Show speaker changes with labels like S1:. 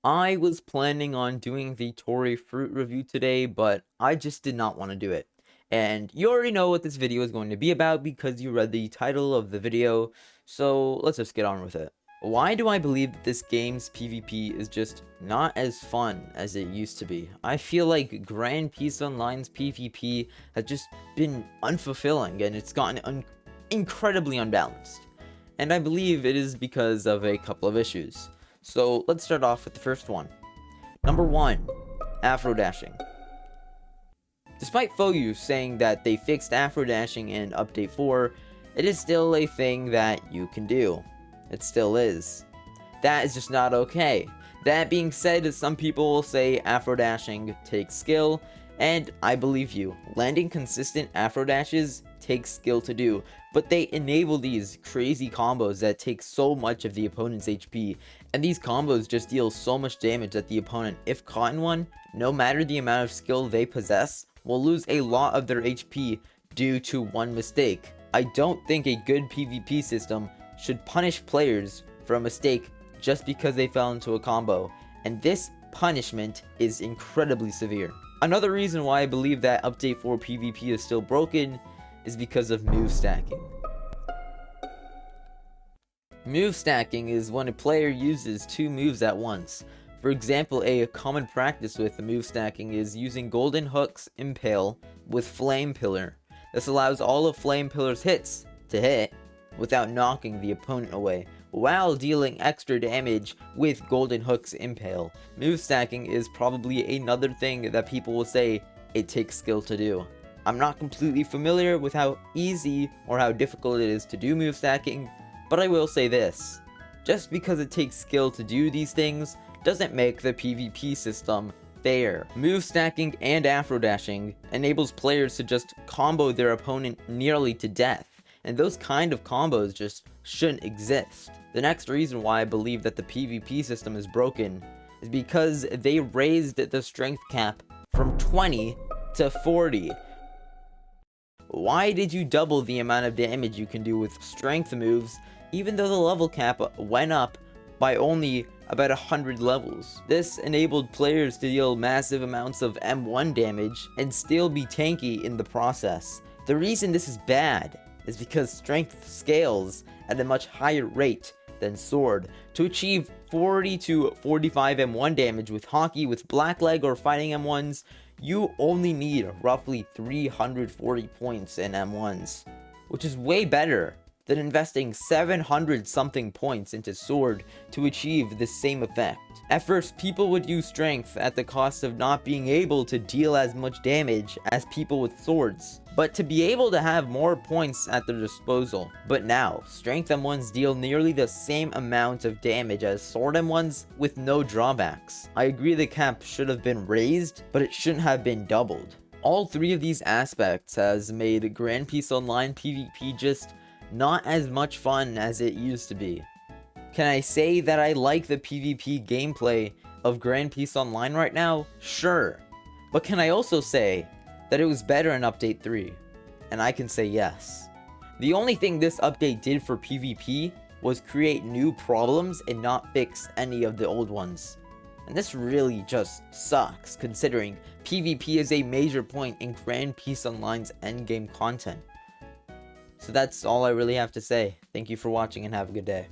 S1: I was planning on doing the Tory fruit review today, but I just did not want to do it. And you already know what this video is going to be about because you read the title of the video, so let's just get on with it. Why do I believe that this game's PvP is just not as fun as it used to be? I feel like Grand Peace Online's PvP has just been unfulfilling and it's gotten incredibly unbalanced. And I believe it is because of a couple of issues. So let's start off with the first one. Number 1, Afrodashing. Despite Foyu saying that they fixed Afrodashing in Update 4, it is still a thing that you can do. It still is. That is just not okay. That being said, some people will say Afrodashing takes skill, and I believe you. Landing consistent Afrodashes takes skill to do, but they enable these crazy combos that take so much of the opponent's HP, and these combos just deal so much damage that the opponent, if caught in one, no matter the amount of skill they possess, will lose a lot of their HP due to one mistake. I don't think a good PvP system should punish players for a mistake just because they fell into a combo, and this punishment is incredibly severe. Another reason why I believe that Update 4 PvP is still broken is because of move stacking. Move stacking is when a player uses two moves at once. For example, a common practice with the move stacking is using Golden Hook's Impale with Flame Pillar. This allows all of Flame Pillar's hits to hit without knocking the opponent away, while dealing extra damage with Golden Hook's Impale. Move stacking is probably another thing that people will say it takes skill to do. I'm not completely familiar with how easy or how difficult it is to do move stacking, but I will say this. Just because it takes skill to do these things doesn't make the PvP system fair. Move stacking and Afrodashing enables players to just combo their opponent nearly to death, and those kind of combos just shouldn't exist. The next reason why I believe that the PvP system is broken is because they raised the strength cap from 20 to 40. Why did you double the amount of damage you can do with strength moves, even though the level cap went up by only about 100 levels? This enabled players to deal massive amounts of M1 damage and still be tanky in the process. The reason this is bad is because strength scales at a much higher rate than sword. To achieve 40 to 45 M1 damage with hockey, with blackleg, or fighting M1s, you only need roughly 340 points in M1s, which is way better than investing 700 something points into sword to achieve the same effect. At first, people would use strength at the cost of not being able to deal as much damage as people with swords, but to be able to have more points at their disposal. But now, strength M1s deal nearly the same amount of damage as sword M1s with no drawbacks. I agree the cap should have been raised, but it shouldn't have been doubled. All three of these aspects has made Grand Peace Online PvP just not as much fun as it used to be. Can I say that I like the PvP gameplay of Grand Peace Online right now? Sure. But can I also say that it was better in Update 3? And I can say yes. The only thing this update did for PvP was create new problems and not fix any of the old ones. And this really just sucks, considering PvP is a major point in Grand Peace Online's endgame content. So that's all I really have to say. Thank you for watching and have a good day.